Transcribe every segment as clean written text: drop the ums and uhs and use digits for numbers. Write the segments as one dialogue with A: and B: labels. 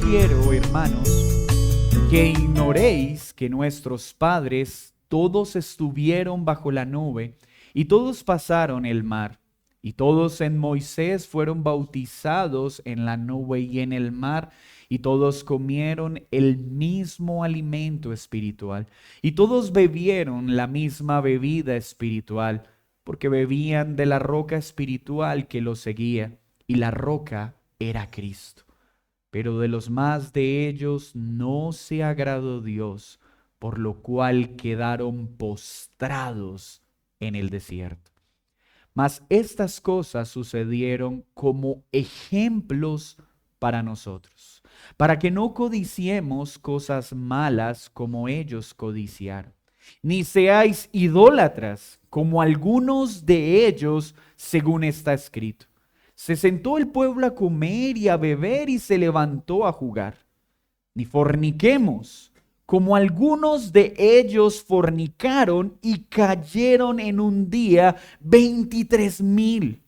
A: quiero, hermanos, que ignoréis que nuestros padres todos estuvieron bajo la nube y todos pasaron el mar, y todos en Moisés fueron bautizados en la nube y en el mar, y todos comieron el mismo alimento espiritual, y todos bebieron la misma bebida espiritual, porque bebían de la roca espiritual que los seguía, y la roca era Cristo. Pero de los más de ellos no se agradó Dios, por lo cual quedaron postrados en el desierto. Mas estas cosas sucedieron como ejemplos para nosotros, para que no codiciemos cosas malas como ellos codiciaron, ni seáis idólatras como algunos de ellos, según está escrito. Se sentó el pueblo a comer y a beber y se levantó a jugar. Ni forniquemos, como algunos de ellos fornicaron y cayeron en un día 23,000.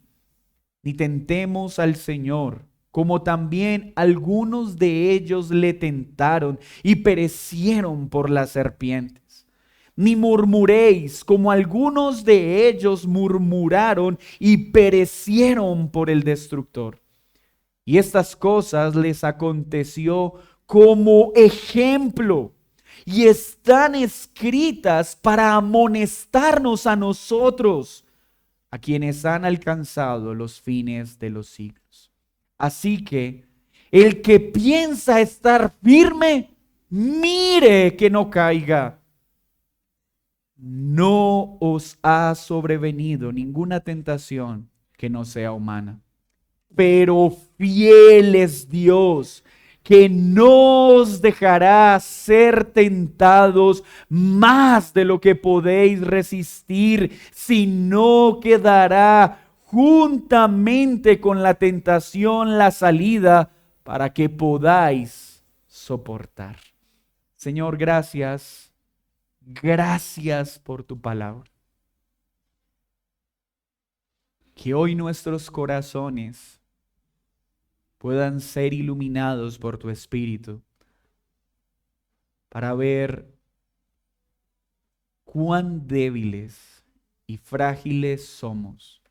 A: Ni tentemos al Señor, como también algunos de ellos le tentaron y perecieron por las serpientes. Ni murmuréis, como algunos de ellos murmuraron y perecieron por el destructor. Y estas cosas les aconteció como ejemplo, y están escritas para amonestarnos a nosotros, a quienes han alcanzado los fines de los siglos. Así que el que piensa estar firme, mire que no caiga. No os ha sobrevenido ninguna tentación que no sea humana, pero fiel es Dios, que no os dejará ser tentados más de lo que podéis resistir, sino que dará juntamente con la tentación la salida para que podáis soportar. Señor, gracias. Gracias por tu palabra. Que hoy nuestros corazones puedan ser iluminados por tu Espíritu para ver cuán débiles y frágiles somos,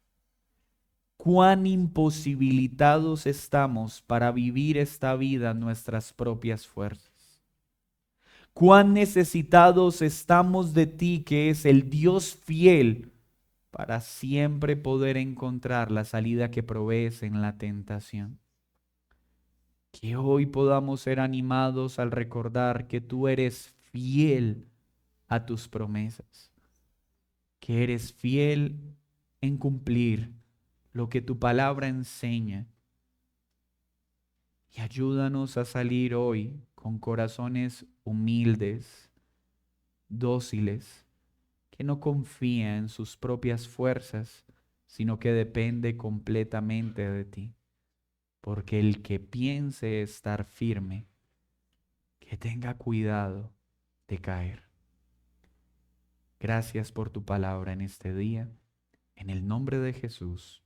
A: cuán imposibilitados estamos para vivir esta vida en nuestras propias fuerzas. Cuán necesitados estamos de ti, que es el Dios fiel, para siempre poder encontrar la salida que provees en la tentación. Que hoy podamos ser animados al recordar que tú eres fiel a tus promesas, que eres fiel en cumplir lo que tu palabra enseña. Y ayúdanos a salir hoy con corazones humildes, dóciles, que no confía en sus propias fuerzas, sino que depende completamente de ti. Porque el que piense estar firme, que tenga cuidado de caer. Gracias por tu palabra en este día. En el nombre de Jesús.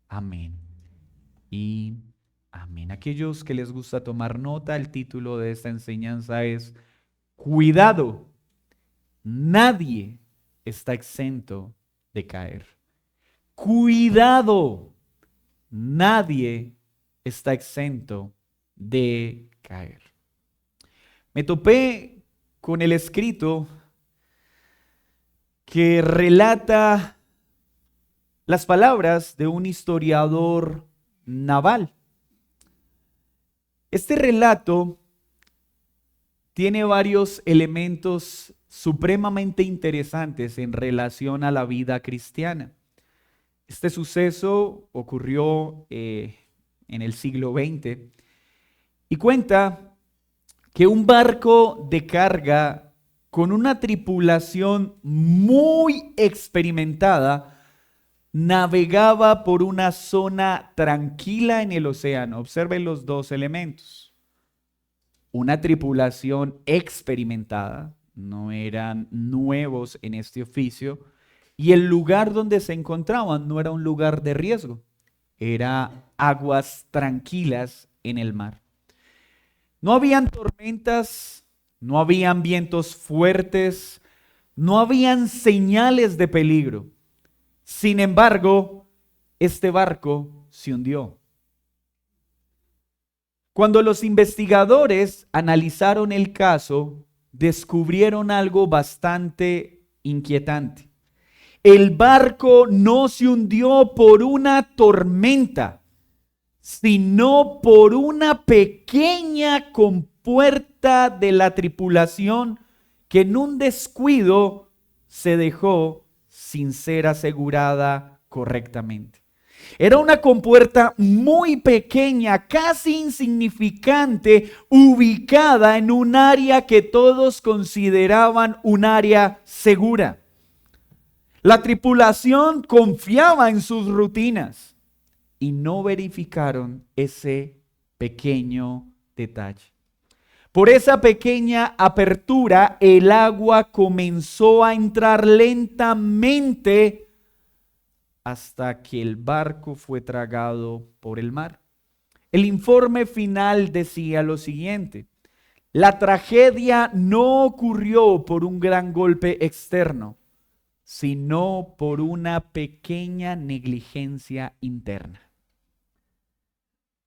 A: Amén. Y amén. Aquellos que les gusta tomar nota, el título de esta enseñanza es Cuidado, nadie está exento de caer. Cuidado, nadie está exento de caer. Me topé con el escrito que relata las palabras de un historiador naval. Este relato tiene varios elementos supremamente interesantes en relación a la vida cristiana. Este suceso ocurrió en el siglo XX y cuenta que un barco de carga con una tripulación muy experimentada navegaba por una zona tranquila en el océano. Observen los dos elementos. Una tripulación experimentada, no eran nuevos en este oficio, y el lugar donde se encontraban no era un lugar de riesgo, era aguas tranquilas en el mar. No habían tormentas, no habían vientos fuertes, no habían señales de peligro. Sin embargo, este barco se hundió. Cuando los investigadores analizaron el caso, descubrieron algo bastante inquietante. El barco no se hundió por una tormenta, sino por una pequeña compuerta de la tripulación que en un descuido se dejó sin ser asegurada correctamente. Era una compuerta muy pequeña, casi insignificante, ubicada en un área que todos consideraban un área segura. La tripulación confiaba en sus rutinas y no verificaron ese pequeño detalle. Por esa pequeña apertura, el agua comenzó a entrar lentamente hasta que el barco fue tragado por el mar. El informe final decía lo siguiente: la tragedia no ocurrió por un gran golpe externo, sino por una pequeña negligencia interna.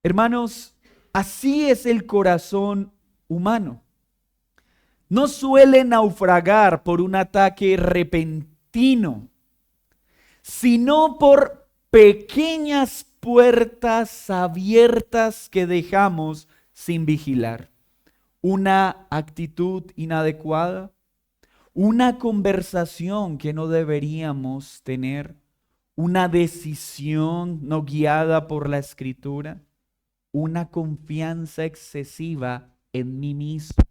A: Hermanos, así es el corazón humano. No suele naufragar por un ataque repentino, sino por pequeñas puertas abiertas que dejamos sin vigilar. Una actitud inadecuada, una conversación que no deberíamos tener, una decisión no guiada por la Escritura, una confianza excesiva en mí mismo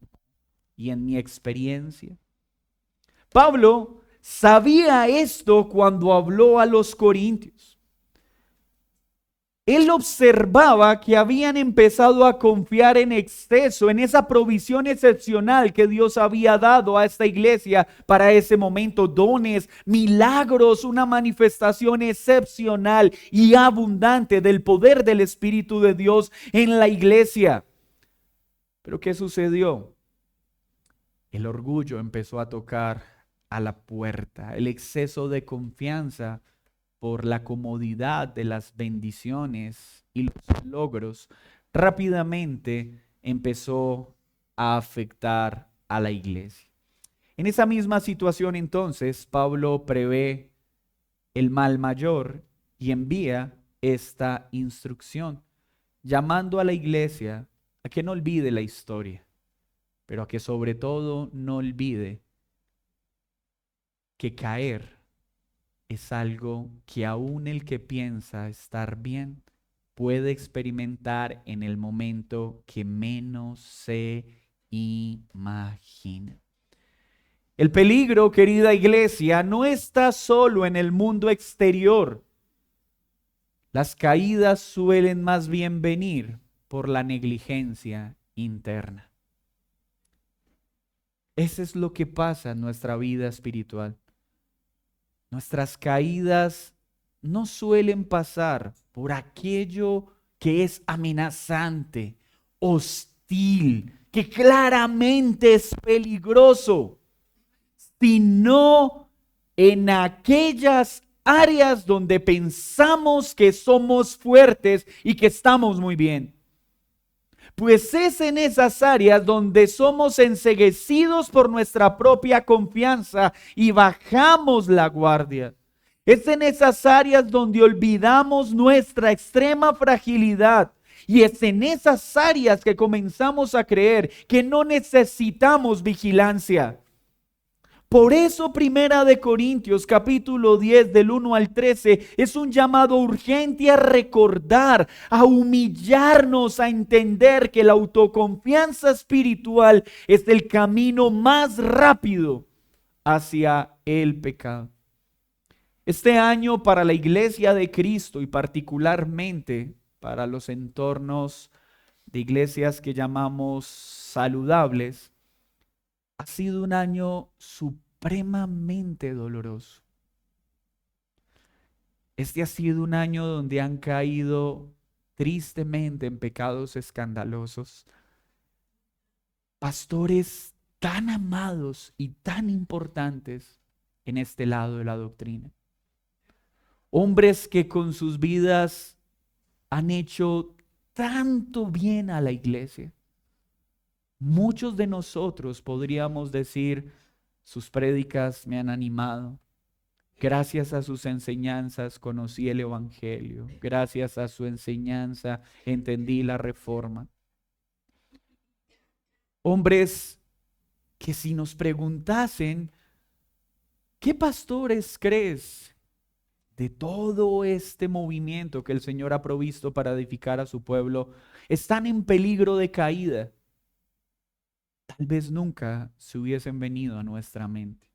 A: y en mi experiencia. Pablo sabía esto cuando habló a los corintios. Él observaba que habían empezado a confiar en exceso en esa provisión excepcional que Dios había dado a esta iglesia para ese momento. Dones, milagros, una manifestación excepcional y abundante del poder del Espíritu de Dios en la iglesia. Pero ¿qué sucedió? El orgullo empezó a tocar a la puerta, el exceso de confianza por la comodidad de las bendiciones y los logros rápidamente empezó a afectar a la iglesia. En esa misma situación entonces Pablo prevé el mal mayor y envía esta instrucción, llamando a la iglesia a que no olvide la historia, pero a que sobre todo no olvide que caer es algo que aún el que piensa estar bien puede experimentar en el momento que menos se imagina. El peligro, querida iglesia, no está solo en el mundo exterior. Las caídas suelen más bien venir por la negligencia interna. Eso es lo que pasa en nuestra vida espiritual. Nuestras caídas no suelen pasar por aquello que es amenazante, hostil, que claramente es peligroso, sino en aquellas áreas donde pensamos que somos fuertes y que estamos muy bien. Pues es en esas áreas donde somos enceguecidos por nuestra propia confianza y bajamos la guardia. Es en esas áreas donde olvidamos nuestra extrema fragilidad. Y es en esas áreas que comenzamos a creer que no necesitamos vigilancia. Por eso Primera de Corintios capítulo 10 del 1 al 13 es un llamado urgente a recordar, a humillarnos, a entender que la autoconfianza espiritual es el camino más rápido hacia el pecado. Este año para la Iglesia de Cristo y particularmente para los entornos de iglesias que llamamos saludables, ha sido un año supremamente doloroso. Este ha sido un año donde han caído tristemente en pecados escandalosos. pastores tan amados y tan importantes en este lado de la doctrina. Hombres que con sus vidas han hecho tanto bien a la iglesia. Muchos de nosotros podríamos decir, sus prédicas me han animado. Gracias a sus enseñanzas conocí el Evangelio. Gracias a su enseñanza entendí la reforma. Hombres que si nos preguntasen, ¿qué pastores crees de todo este movimiento que el Señor ha provisto para edificar a su pueblo, están en peligro de caída? Tal vez nunca se hubiesen venido a nuestra mente.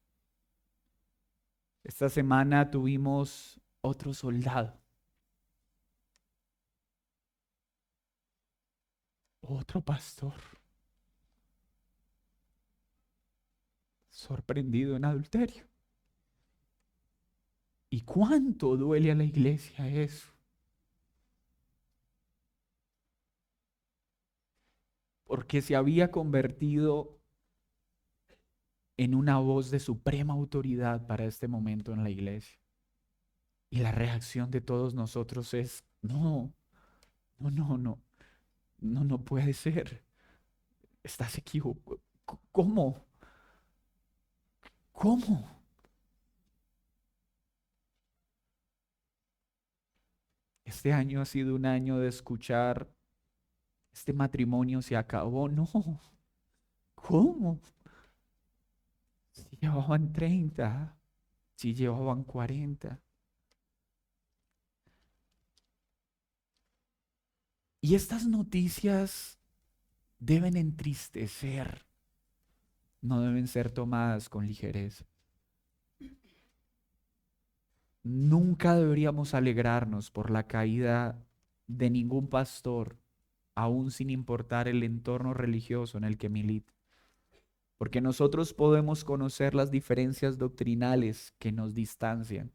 A: Esta semana tuvimos otro soldado, otro pastor, sorprendido en adulterio. ¿Y cuánto duele a la iglesia eso? Porque se había convertido en una voz de suprema autoridad para este momento en la iglesia. Y la reacción de todos nosotros es, no, no, no, no, no, no puede ser. Estás equivocado. ¿Cómo? ¿Cómo? Este año ha sido un año de escuchar, este matrimonio se acabó. No, ¿cómo? Si llevaban 30, si llevaban 40. Y estas noticias deben entristecer, no deben ser tomadas con ligereza. Nunca deberíamos alegrarnos por la caída de ningún pastor, aún sin importar el entorno religioso en el que milita. Porque nosotros podemos conocer las diferencias doctrinales que nos distancian,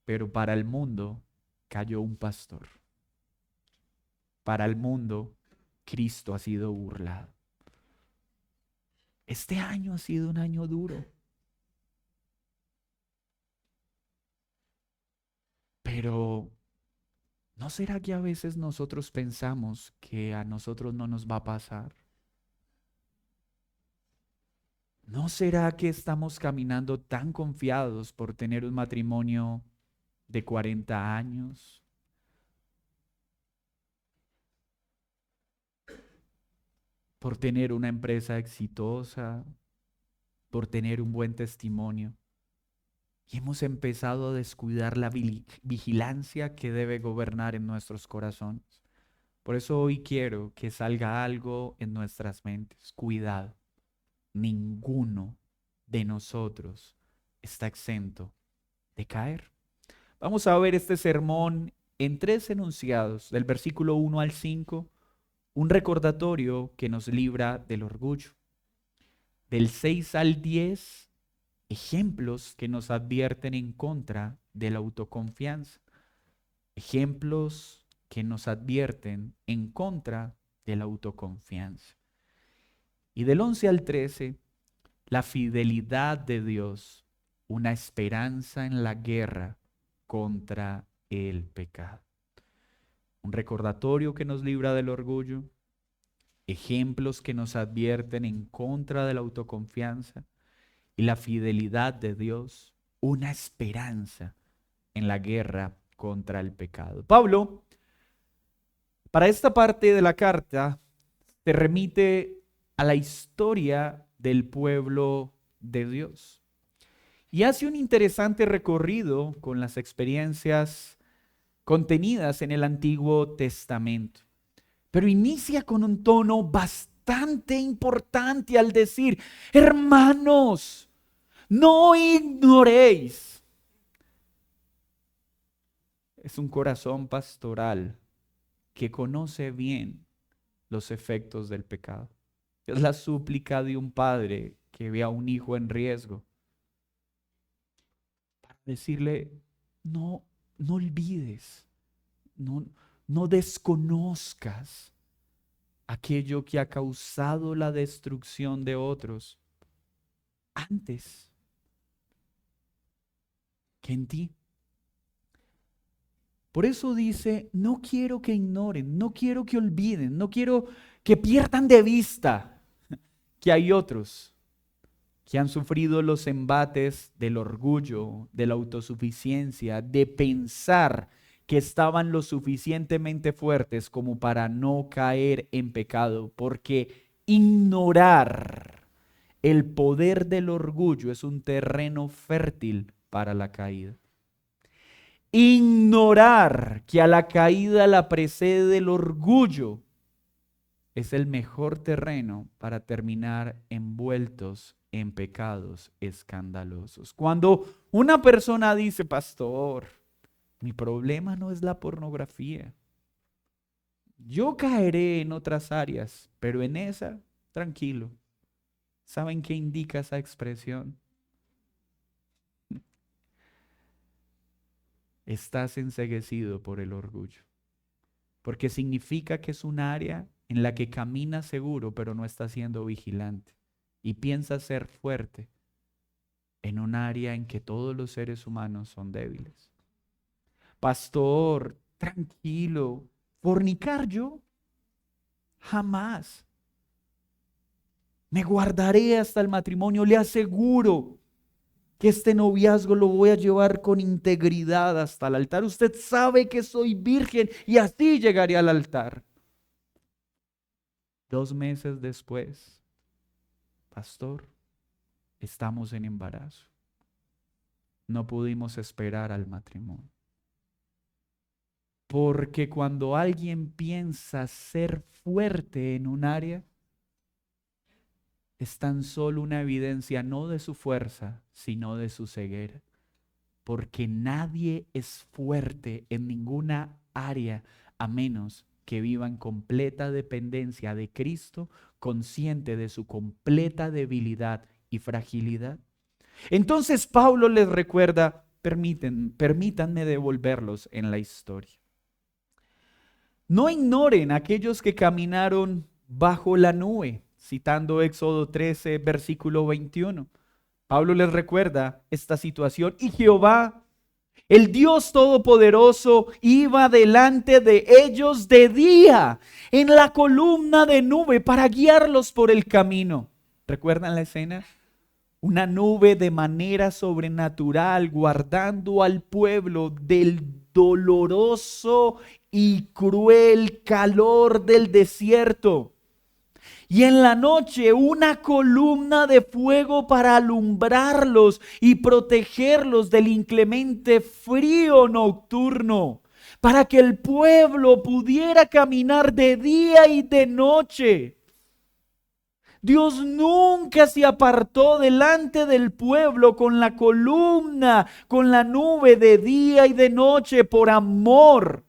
A: pero para el mundo cayó un pastor. Para el mundo, Cristo ha sido burlado. Este año ha sido un año duro, pero ¿no será que a veces nosotros pensamos que a nosotros no nos va a pasar? ¿No será que estamos caminando tan confiados por tener un matrimonio de 40 años? Por tener una empresa exitosa, por tener un buen testimonio. Y hemos empezado a descuidar la vigilancia que debe gobernar en nuestros corazones. Por eso hoy quiero que salga algo en nuestras mentes. Cuidado, ninguno de nosotros está exento de caer. Vamos a ver este sermón en tres enunciados, del versículo 1 al 5, un recordatorio que nos libra del orgullo. Del 6 al 10, ejemplos que nos advierten en contra de la autoconfianza. Ejemplos que nos advierten en contra de la autoconfianza. Y del 11 al 13, la fidelidad de Dios, una esperanza en la guerra contra el pecado. Un recordatorio que nos libra del orgullo, ejemplos que nos advierten en contra de la autoconfianza y la fidelidad de Dios, una esperanza en la guerra contra el pecado. Pablo, para esta parte de la carta, te remite a la historia del pueblo de Dios y hace un interesante recorrido con las experiencias contenidas en el Antiguo Testamento. Pero inicia con un tono bastante importante al decir, hermanos, no ignoréis. Es un corazón pastoral que conoce bien los efectos del pecado. Es la súplica de un padre que ve a un hijo en riesgo para decirle, no, no olvides, no, no desconozcas aquello que ha causado la destrucción de otros antes que en ti. Por eso dice, no quiero que ignoren, no quiero que olviden, no quiero que pierdan de vista que hay otros que han sufrido los embates del orgullo, de la autosuficiencia, de pensar que estaban lo suficientemente fuertes como para no caer en pecado, porque ignorar el poder del orgullo es un terreno fértil para la caída. Ignorar que a la caída la precede el orgullo es el mejor terreno para terminar envueltos en pecados escandalosos. Cuando una persona dice, pastor, mi problema no es la pornografía. Yo caeré en otras áreas, pero en esa, tranquilo. ¿Saben qué indica esa expresión? Estás enceguecido por el orgullo, porque significa que es un área en la que camina seguro, pero no está siendo vigilante, y piensa ser fuerte en un área en que todos los seres humanos son débiles. Pastor, tranquilo, fornicar yo jamás. Me guardaré hasta el matrimonio, le aseguro que este noviazgo lo voy a llevar con integridad hasta el altar. Usted sabe que soy virgen y así llegaré al altar. 2 meses después, pastor, estamos en embarazo. No pudimos esperar al matrimonio. Porque cuando alguien piensa ser fuerte en un área, es tan solo una evidencia no de su fuerza, sino de su ceguera. Porque nadie es fuerte en ninguna área a menos que viva en completa dependencia de Cristo, consciente de su completa debilidad y fragilidad. Entonces Pablo les recuerda, permítanme devolverlos en la historia. No ignoren a aquellos que caminaron bajo la nube, citando Éxodo 13, versículo 21. Pablo les recuerda esta situación y Jehová, el Dios Todopoderoso, iba delante de ellos de día en la columna de nube para guiarlos por el camino. ¿Recuerdan la escena? Una nube de manera sobrenatural guardando al pueblo del doloroso y cruel calor del desierto. Y en la noche una columna de fuego para alumbrarlos y protegerlos del inclemente frío nocturno, para que el pueblo pudiera caminar de día y de noche. Dios nunca se apartó delante del pueblo con la columna, con la nube de día y de noche por amor.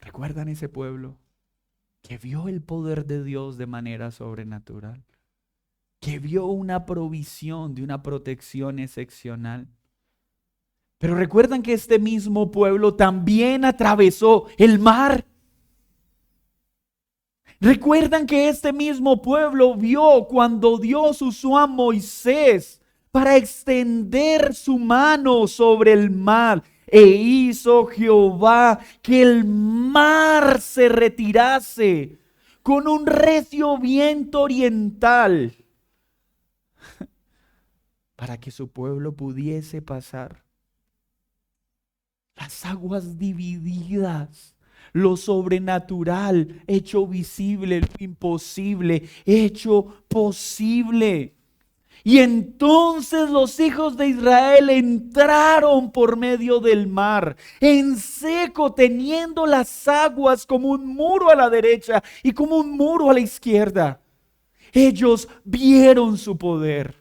A: ¿Recuerdan ese pueblo que vio el poder de Dios de manera sobrenatural? Que vio una provisión de una protección excepcional. Pero recuerdan que este mismo pueblo también atravesó el mar. Recuerdan que este mismo pueblo vio cuando Dios usó a Moisés para extender su mano sobre el mar. E hizo Jehová que el mar se retirase con un recio viento oriental para que su pueblo pudiese pasar. Las aguas divididas, lo sobrenatural hecho visible, lo imposible hecho posible. Y entonces los hijos de Israel entraron por medio del mar, en seco, teniendo las aguas como un muro a la derecha y como un muro a la izquierda. Ellos vieron su poder,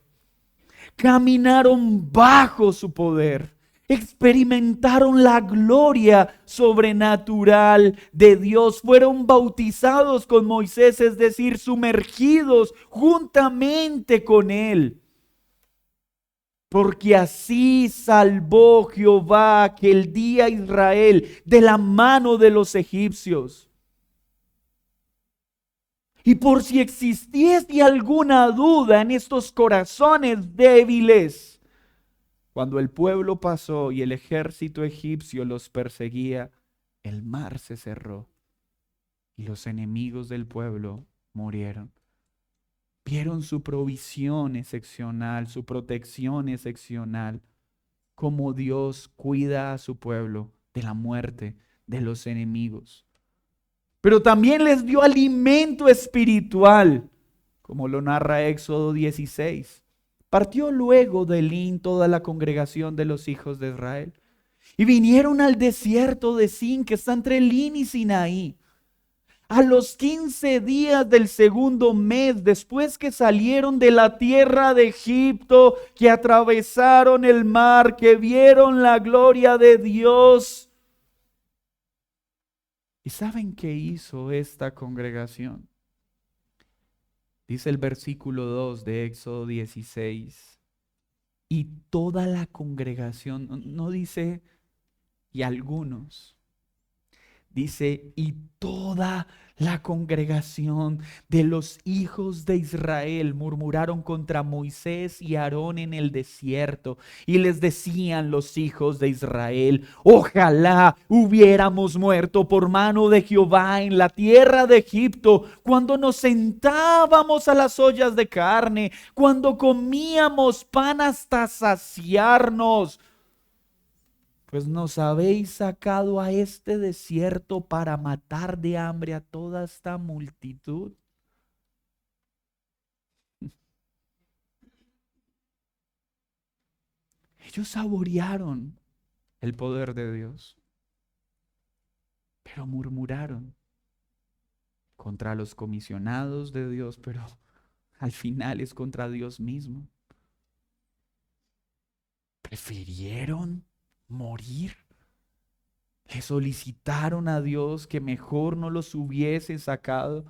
A: caminaron bajo su poder, experimentaron la gloria sobrenatural de Dios, fueron bautizados con Moisés, es decir, sumergidos juntamente con él. Porque así salvó Jehová aquel día a Israel de la mano de los egipcios. Y por si existiese alguna duda en estos corazones débiles, cuando el pueblo pasó y el ejército egipcio los perseguía, el mar se cerró y los enemigos del pueblo murieron. Vieron su provisión excepcional, su protección excepcional, como Dios cuida a su pueblo de la muerte de los enemigos. Pero también les dio alimento espiritual, como lo narra Éxodo 16. Partió luego de Elín toda la congregación de los hijos de Israel y vinieron al desierto de Sin, que está entre Elín y Sinaí. A los 15 días del segundo mes, después que salieron de la tierra de Egipto, que atravesaron el mar, que vieron la gloria de Dios. ¿Y saben qué hizo esta congregación? Dice el versículo 2 de Éxodo 16. Y toda la congregación, no dice y algunos. Dice, y toda la congregación de los hijos de Israel murmuraron contra Moisés y Aarón en el desierto. Y les decían los hijos de Israel, ojalá hubiéramos muerto por mano de Jehová en la tierra de Egipto, cuando nos sentábamos a las ollas de carne, cuando comíamos pan hasta saciarnos. Pues nos habéis sacado a este desierto para matar de hambre a toda esta multitud. Ellos saborearon el poder de Dios, pero murmuraron contra los comisionados de Dios, pero al final es contra Dios mismo. Prefirieron morir. Le solicitaron a Dios que mejor no los hubiese sacado.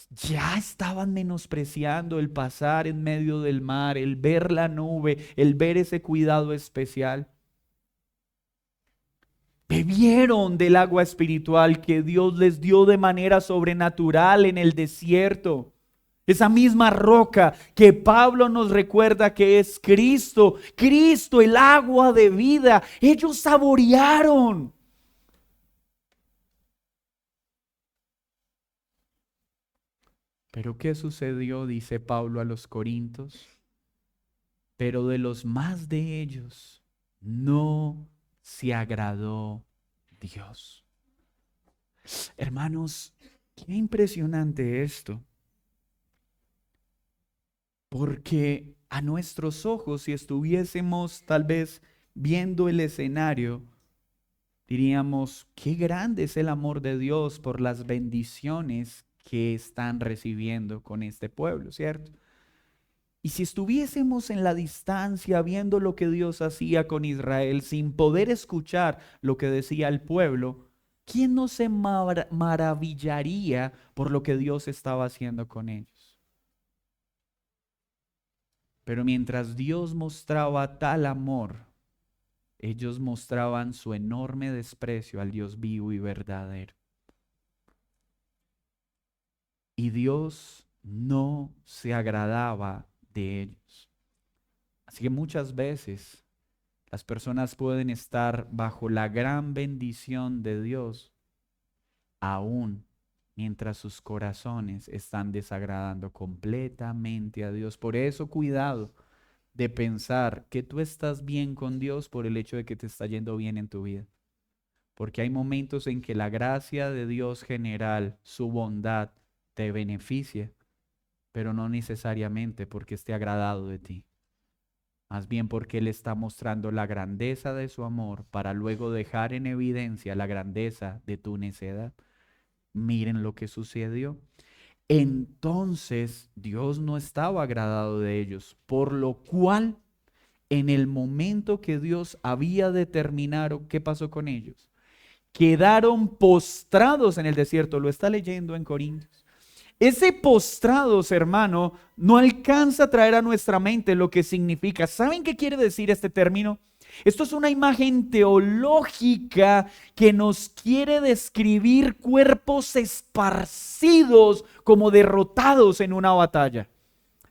A: Ya estaban menospreciando el pasar en medio del mar, el ver la nube, el ver ese cuidado especial. Bebieron del agua espiritual que Dios les dio de manera sobrenatural en el desierto. Esa misma roca que Pablo nos recuerda que es Cristo, Cristo, el agua de vida. Ellos saborearon. Pero ¿qué sucedió? Dice Pablo a los Corintios. Pero de los más de ellos no se agradó Dios. Hermanos, qué impresionante esto. Porque a nuestros ojos, si estuviésemos tal vez viendo el escenario, diríamos, qué grande es el amor de Dios por las bendiciones que están recibiendo con este pueblo, ¿cierto? Y si estuviésemos en la distancia viendo lo que Dios hacía con Israel sin poder escuchar lo que decía el pueblo, ¿quién no se maravillaría por lo que Dios estaba haciendo con ellos? Pero mientras Dios mostraba tal amor, ellos mostraban su enorme desprecio al Dios vivo y verdadero. Y Dios no se agradaba de ellos. Así que muchas veces las personas pueden estar bajo la gran bendición de Dios, aún mientras sus corazones están desagradando completamente a Dios. Por eso, cuidado de pensar que tú estás bien con Dios por el hecho de que te está yendo bien en tu vida. Porque hay momentos en que la gracia de Dios general, su bondad, te beneficia, pero no necesariamente porque esté agradado de ti. Más bien porque Él está mostrando la grandeza de su amor para luego dejar en evidencia la grandeza de tu necedad. Miren lo que sucedió. Entonces Dios no estaba agradado de ellos, por lo cual en el momento que Dios había determinado, ¿qué pasó con ellos? Quedaron postrados en el desierto, lo está leyendo en Corintios. Ese postrados, hermano, no alcanza a traer a nuestra mente lo que significa. ¿Saben qué quiere decir este término? Esto es una imagen teológica que nos quiere describir cuerpos esparcidos como derrotados en una batalla.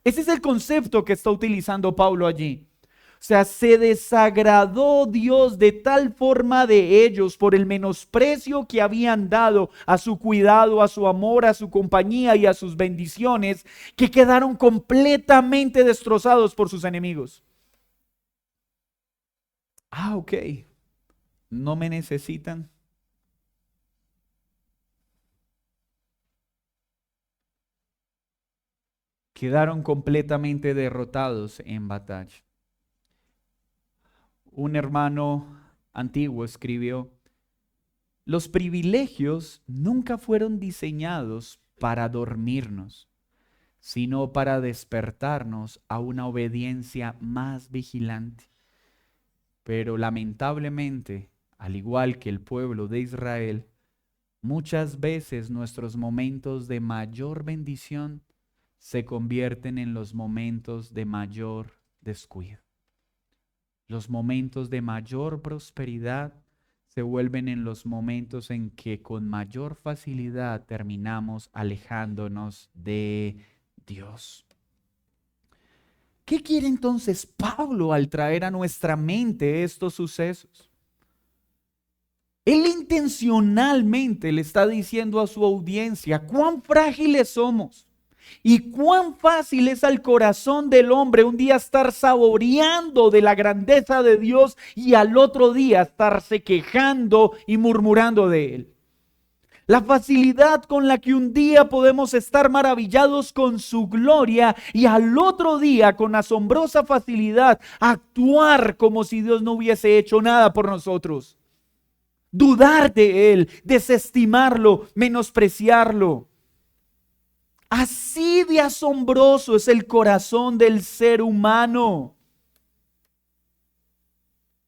A: Ese es el concepto que está utilizando Pablo allí. O sea, se desagradó Dios de tal forma de ellos por el menosprecio que habían dado a su cuidado, a su amor, a su compañía y a sus bendiciones, que quedaron completamente destrozados por sus enemigos. Ok, no me necesitan. Quedaron completamente derrotados en batalla. Un hermano antiguo escribió: los privilegios nunca fueron diseñados para dormirnos, sino para despertarnos a una obediencia más vigilante. Pero lamentablemente, al igual que el pueblo de Israel, muchas veces nuestros momentos de mayor bendición se convierten en los momentos de mayor descuido. Los momentos de mayor prosperidad se vuelven en los momentos en que con mayor facilidad terminamos alejándonos de Dios. ¿Qué quiere entonces Pablo al traer a nuestra mente estos sucesos? Él intencionalmente le está diciendo a su audiencia cuán frágiles somos. Y cuán fácil es al corazón del hombre un día estar saboreando de la grandeza de Dios y al otro día estarse quejando y murmurando de Él. La facilidad con la que un día podemos estar maravillados con su gloria y al otro día con asombrosa facilidad actuar como si Dios no hubiese hecho nada por nosotros. Dudar de Él, desestimarlo, menospreciarlo. Así de asombroso es el corazón del ser humano.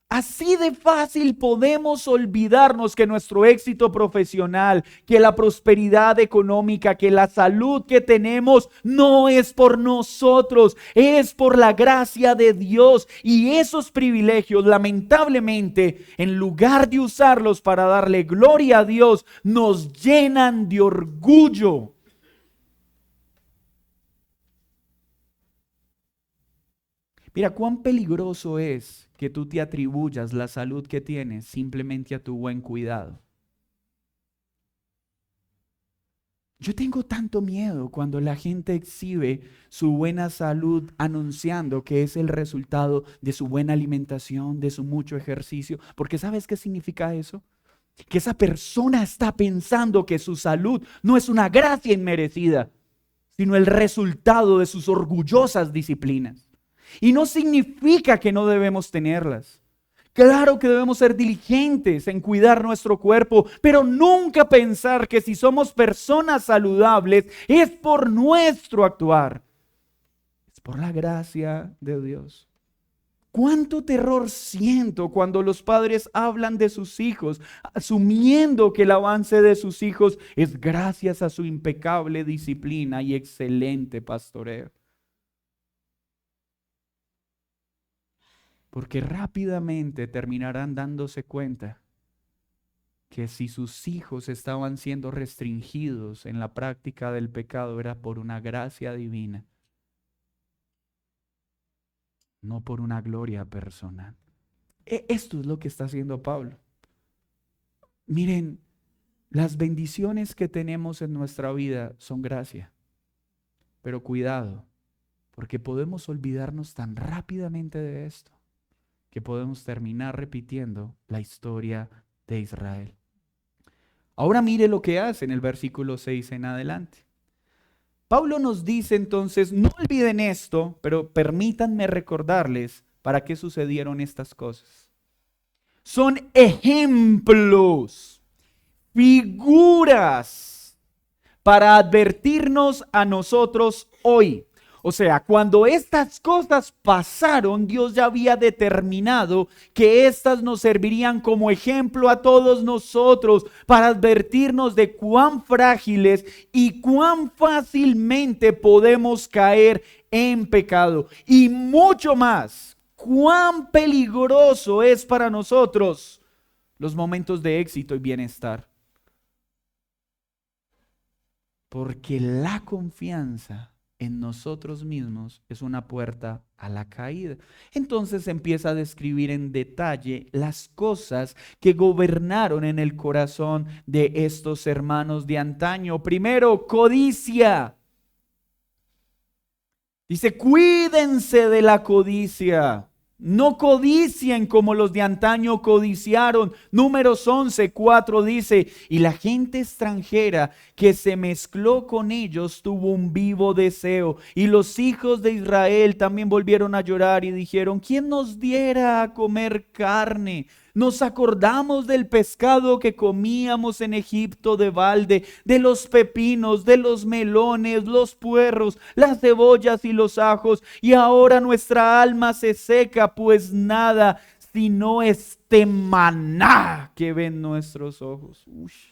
A: Así de fácil podemos olvidarnos que nuestro éxito profesional, que la prosperidad económica, que la salud que tenemos no es por nosotros, es por la gracia de Dios. Y esos privilegios, lamentablemente, en lugar de usarlos para darle gloria a Dios, nos llenan de orgullo. Mira, cuán peligroso es que tú te atribuyas la salud que tienes simplemente a tu buen cuidado. Yo tengo tanto miedo cuando la gente exhibe su buena salud anunciando que es el resultado de su buena alimentación, de su mucho ejercicio, porque ¿sabes qué significa eso? Que esa persona está pensando que su salud no es una gracia inmerecida, sino el resultado de sus orgullosas disciplinas. Y no significa que no debemos tenerlas. Claro que debemos ser diligentes en cuidar nuestro cuerpo, pero nunca pensar que si somos personas saludables es por nuestro actuar. Es por la gracia de Dios. ¿Cuánto terror siento cuando los padres hablan de sus hijos, asumiendo que el avance de sus hijos es gracias a su impecable disciplina y excelente pastoreo? Porque rápidamente terminarán dándose cuenta que si sus hijos estaban siendo restringidos en la práctica del pecado era por una gracia divina, no por una gloria personal. Esto es lo que está haciendo Pablo. Miren, las bendiciones que tenemos en nuestra vida son gracia, pero cuidado, porque podemos olvidarnos tan rápidamente de esto que podemos terminar repitiendo la historia de Israel. Ahora mire lo que hace en el versículo 6 en adelante. Pablo nos dice entonces, no olviden esto, pero permítanme recordarles para qué sucedieron estas cosas. Son ejemplos, figuras para advertirnos a nosotros hoy. O sea, cuando estas cosas pasaron, Dios ya había determinado que estas nos servirían como ejemplo a todos nosotros para advertirnos de cuán frágiles y cuán fácilmente podemos caer en pecado. Y mucho más, cuán peligroso es para nosotros los momentos de éxito y bienestar. Porque la confianza en nosotros mismos es una puerta a la caída. Entonces empieza a describir en detalle las cosas que gobernaron en el corazón de estos hermanos de antaño. Primero, codicia. Dice, cuídense de la codicia. No codicien como los de antaño codiciaron. Números 11:4 dice, y la gente extranjera que se mezcló con ellos tuvo un vivo deseo. Y los hijos de Israel también volvieron a llorar y dijeron, ¿quién nos diera a comer carne? Nos acordamos del pescado que comíamos en Egipto de balde, de los pepinos, de los melones, los puerros, las cebollas y los ajos. Y ahora nuestra alma se seca, pues nada, sino este maná que ven nuestros ojos. Ush.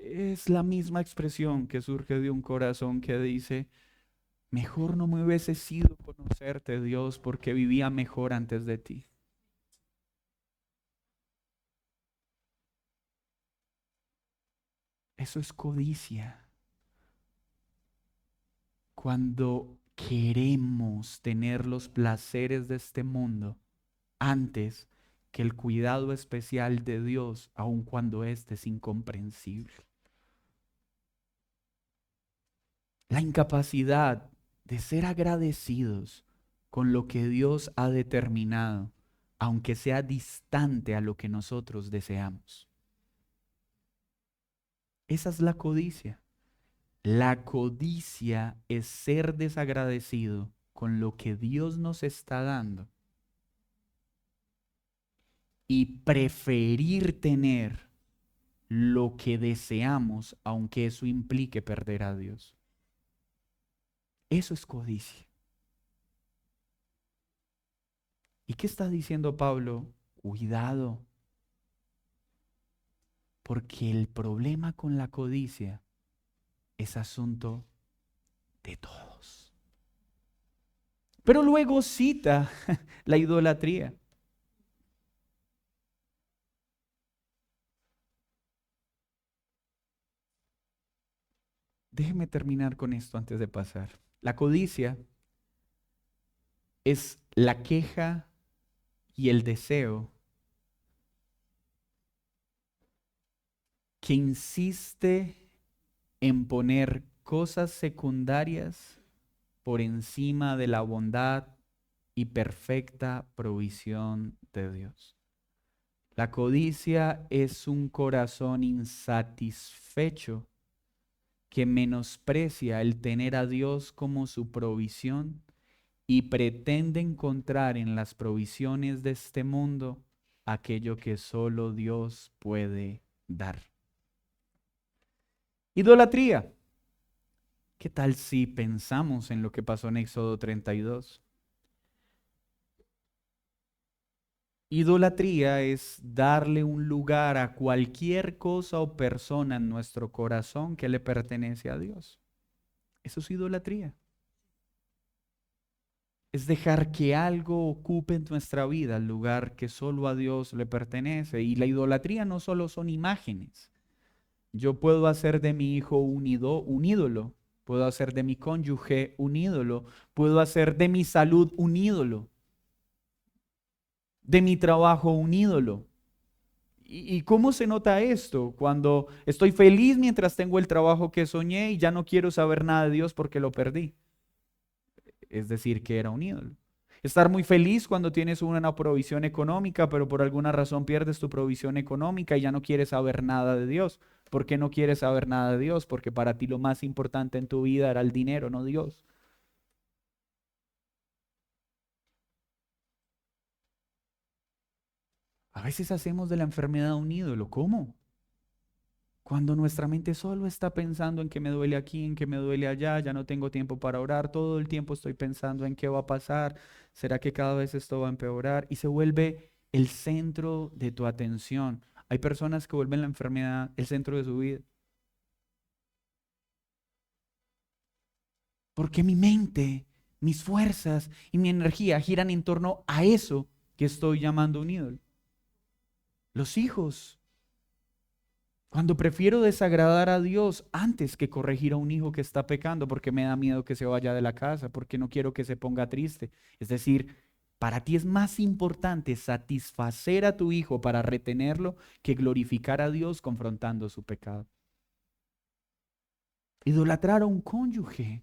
A: Es la misma expresión que surge de un corazón que dice, mejor no me hubiese sido conocerte, Dios, porque vivía mejor antes de ti. Eso es codicia. Cuando queremos tener los placeres de este mundo antes que el cuidado especial de Dios, aun cuando éste es incomprensible. La incapacidad de ser agradecidos con lo que Dios ha determinado, aunque sea distante a lo que nosotros deseamos. Esa es la codicia. La codicia es ser desagradecido con lo que Dios nos está dando y preferir tener lo que deseamos, aunque eso implique perder a Dios. Eso es codicia. ¿Y qué está diciendo Pablo? Cuidado, porque el problema con la codicia es asunto de todos. Pero luego cita la idolatría. Déjeme terminar con esto antes de pasar. La codicia es la queja y el deseo que insiste en poner cosas secundarias por encima de la bondad y perfecta provisión de Dios. La codicia es un corazón insatisfecho que menosprecia el tener a Dios como su provisión y pretende encontrar en las provisiones de este mundo aquello que solo Dios puede dar. Idolatría. ¿Qué tal si pensamos en lo que pasó en Éxodo 32? Idolatría es darle un lugar a cualquier cosa o persona en nuestro corazón que le pertenece a Dios. Eso es idolatría. Es dejar que algo ocupe en nuestra vida el lugar que solo a Dios le pertenece. Y la idolatría no solo son imágenes. Yo puedo hacer de mi hijo un ídolo, puedo hacer de mi cónyuge un ídolo, puedo hacer de mi salud un ídolo, de mi trabajo un ídolo. ¿Y cómo se nota esto? Cuando estoy feliz mientras tengo el trabajo que soñé y ya no quiero saber nada de Dios porque lo perdí. Es decir, que era un ídolo. Estar muy feliz cuando tienes una provisión económica, pero por alguna razón pierdes tu provisión económica y ya no quieres saber nada de Dios. ¿Por qué no quieres saber nada de Dios? Porque para ti lo más importante en tu vida era el dinero, no Dios. A veces hacemos de la enfermedad un ídolo. ¿Cómo? Cuando nuestra mente solo está pensando en que me duele aquí, en que me duele allá, ya no tengo tiempo para orar, todo el tiempo estoy pensando en qué va a pasar, será que cada vez esto va a empeorar y se vuelve el centro de tu atención. Hay personas que vuelven la enfermedad el centro de su vida. Porque mi mente, mis fuerzas y mi energía giran en torno a eso que estoy llamando un ídolo. Los hijos. Cuando prefiero desagradar a Dios antes que corregir a un hijo que está pecando porque me da miedo que se vaya de la casa, porque no quiero que se ponga triste. Es decir, para ti es más importante satisfacer a tu hijo para retenerlo que glorificar a Dios confrontando su pecado. Idolatrar a un cónyuge.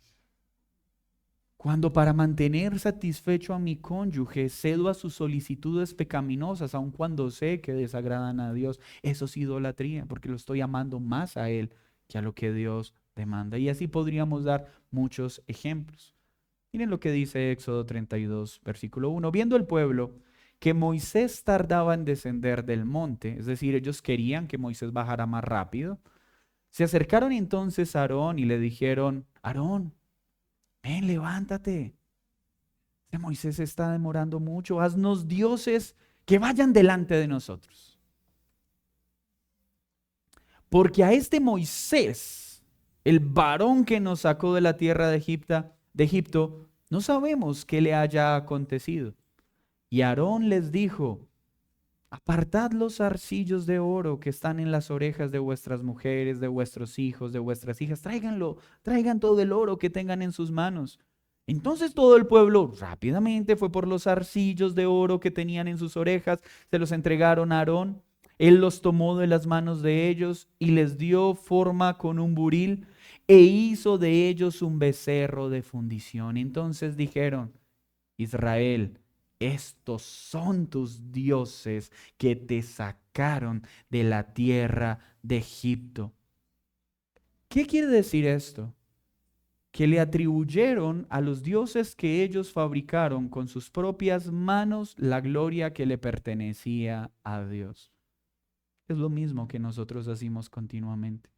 A: Cuando para mantener satisfecho a mi cónyuge cedo a sus solicitudes pecaminosas, aun cuando sé que desagradan a Dios, eso es idolatría, porque lo estoy amando más a Él que a lo que Dios demanda. Y así podríamos dar muchos ejemplos. Miren lo que dice Éxodo 32, versículo 1. Viendo el pueblo que Moisés tardaba en descender del monte, es decir, ellos querían que Moisés bajara más rápido, se acercaron entonces a Aarón y le dijeron, Aarón, ven, levántate. Moisés está demorando mucho. Haznos dioses que vayan delante de nosotros. Porque a este Moisés, el varón que nos sacó de la tierra de Egipto, no sabemos qué le haya acontecido. Y Aarón les dijo, apartad los arcillos de oro que están en las orejas de vuestras mujeres, de vuestros hijos, de vuestras hijas. Tráiganlo, traigan todo el oro que tengan en sus manos. Entonces todo el pueblo rápidamente fue por los arcillos de oro que tenían en sus orejas, se los entregaron a Aarón. Él los tomó de las manos de ellos y les dio forma con un buril e hizo de ellos un becerro de fundición. Entonces dijeron, Israel, estos son tus dioses que te sacaron de la tierra de Egipto. ¿Qué quiere decir esto? Que le atribuyeron a los dioses que ellos fabricaron con sus propias manos la gloria que le pertenecía a Dios. Es lo mismo que nosotros hacemos continuamente.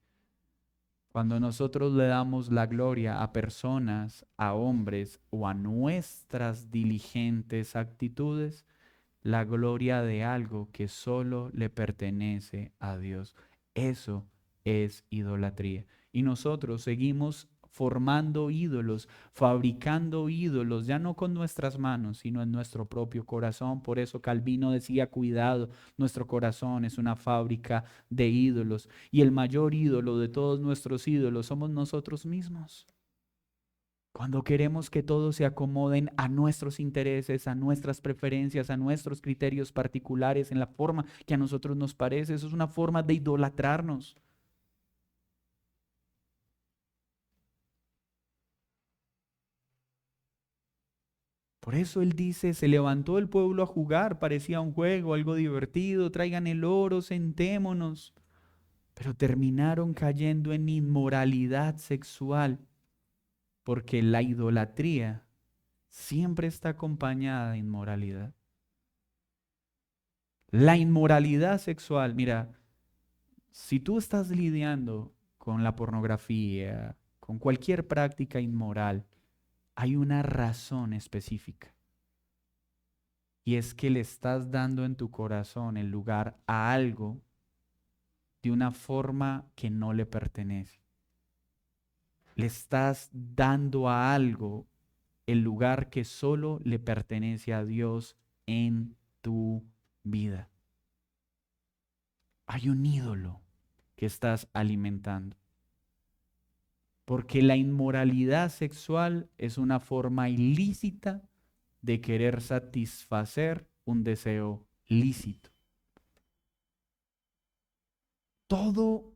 A: Cuando nosotros le damos la gloria a personas, a hombres o a nuestras diligentes actitudes, la gloria de algo que solo le pertenece a Dios. Eso es idolatría. Y nosotros seguimos formando ídolos, fabricando ídolos, ya no con nuestras manos, sino en nuestro propio corazón. Por eso Calvino decía, cuidado, nuestro corazón es una fábrica de ídolos. Y el mayor ídolo de todos nuestros ídolos somos nosotros mismos. Cuando queremos que todos se acomoden a nuestros intereses, a nuestras preferencias, a nuestros criterios particulares, en la forma que a nosotros nos parece, eso es una forma de idolatrarnos. Por eso él dice, se levantó el pueblo a jugar, parecía un juego, algo divertido, traigan el oro, sentémonos. Pero terminaron cayendo en inmoralidad sexual, porque la idolatría siempre está acompañada de inmoralidad. La inmoralidad sexual, mira, si tú estás lidiando con la pornografía, con cualquier práctica inmoral, hay una razón específica. Y es que le estás dando en tu corazón el lugar a algo de una forma que no le pertenece. Le estás dando a algo el lugar que solo le pertenece a Dios en tu vida. Hay un ídolo que estás alimentando. Porque la inmoralidad sexual es una forma ilícita de querer satisfacer un deseo lícito. Todo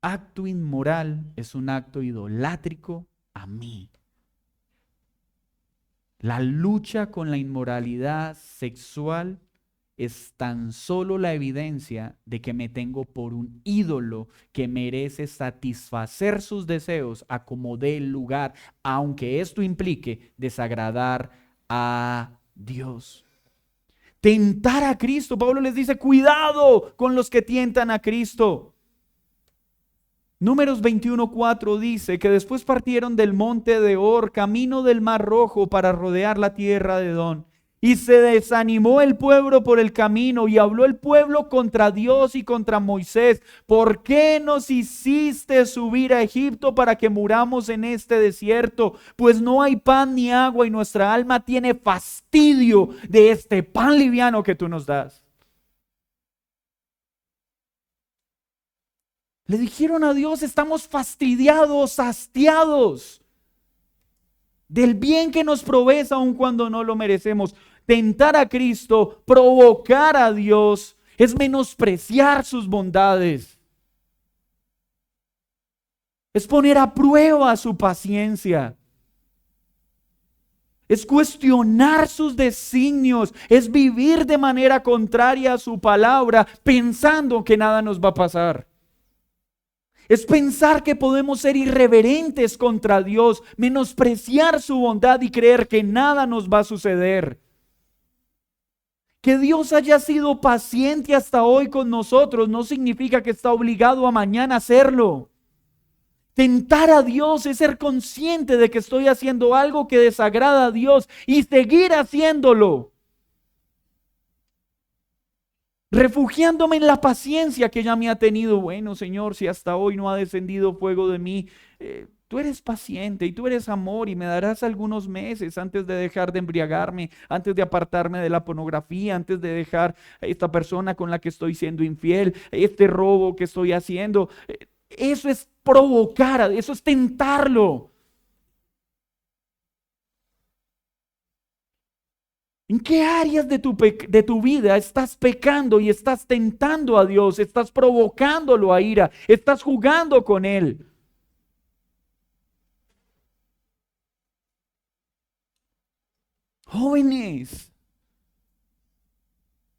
A: acto inmoral es un acto idolátrico a mí. La lucha con la inmoralidad sexual es tan solo la evidencia de que me tengo por un ídolo que merece satisfacer sus deseos a como dé lugar, aunque esto implique desagradar a Dios. Tentar a Cristo. Pablo les dice, cuidado con los que tientan a Cristo. Números 21:4 dice que después partieron del monte de Hor, camino del Mar Rojo, para rodear la tierra de Edom. Y se desanimó el pueblo por el camino, y habló el pueblo contra Dios y contra Moisés. ¿Por qué nos hiciste subir a Egipto para que muramos en este desierto? Pues no hay pan ni agua, y nuestra alma tiene fastidio de este pan liviano que tú nos das. Le dijeron a Dios: estamos fastidiados, hastiados del bien que nos provees aun cuando no lo merecemos. Tentar a Cristo, provocar a Dios, es menospreciar sus bondades. Es poner a prueba su paciencia. Es cuestionar sus designios. Es vivir de manera contraria a su palabra, pensando que nada nos va a pasar. Es pensar que podemos ser irreverentes contra Dios, menospreciar su bondad y creer que nada nos va a suceder. Que Dios haya sido paciente hasta hoy con nosotros no significa que está obligado a mañana hacerlo. Tentar a Dios es ser consciente de que estoy haciendo algo que desagrada a Dios y seguir haciéndolo, refugiándome en la paciencia que ya me ha tenido. Bueno, Señor, si hasta hoy no ha descendido fuego de mí, tú eres paciente y tú eres amor y me darás algunos meses antes de dejar de embriagarme, antes de apartarme de la pornografía, antes de dejar a esta persona con la que estoy siendo infiel, este robo que estoy haciendo. Eso es provocar, eso es tentarlo. ¿En qué áreas de tu vida estás pecando y estás tentando a Dios? Estás provocándolo a ira, estás jugando con Él. Jóvenes,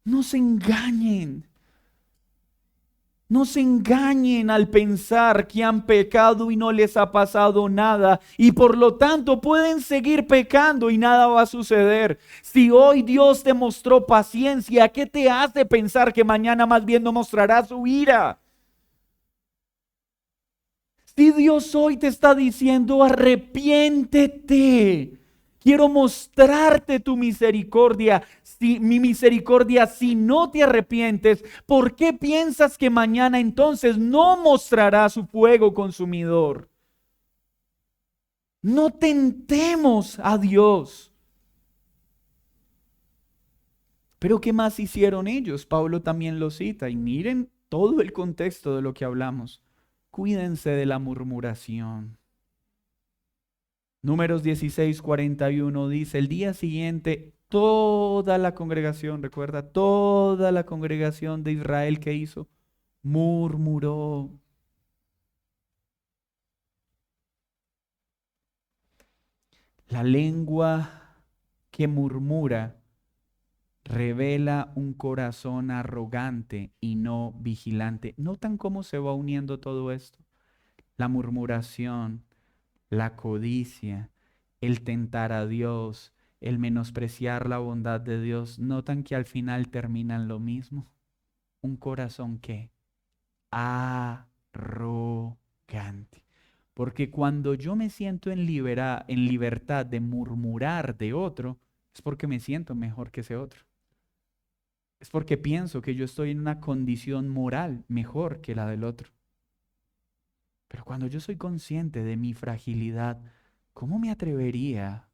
A: no se engañen. No se engañen al pensar que han pecado y no les ha pasado nada y por lo tanto pueden seguir pecando y nada va a suceder. Si hoy Dios te mostró paciencia, ¿qué te hace pensar que mañana más bien no mostrará su ira? Si Dios hoy te está diciendo: arrepiéntete, quiero mostrarte tu misericordia, mi misericordia, si no te arrepientes, ¿por qué piensas que mañana entonces no mostrará su fuego consumidor? No tentemos a Dios. Pero ¿qué más hicieron ellos? Pablo también lo cita y miren todo el contexto de lo que hablamos. Cuídense de la murmuración. Números 16:41 dice: el día siguiente toda la congregación, recuerda, toda la congregación de Israel, ¿qué hizo? Murmuró. La lengua que murmura revela un corazón arrogante y no vigilante. ¿Notan cómo se va uniendo todo esto? La murmuración, la codicia, el tentar a Dios, el menospreciar la bondad de Dios. ¿Notan que al final terminan lo mismo? Un corazón que arrogante. Porque cuando yo me siento en libertad de murmurar de otro, es porque me siento mejor que ese otro. Es porque pienso que yo estoy en una condición moral mejor que la del otro. Pero cuando yo soy consciente de mi fragilidad, ¿cómo me atrevería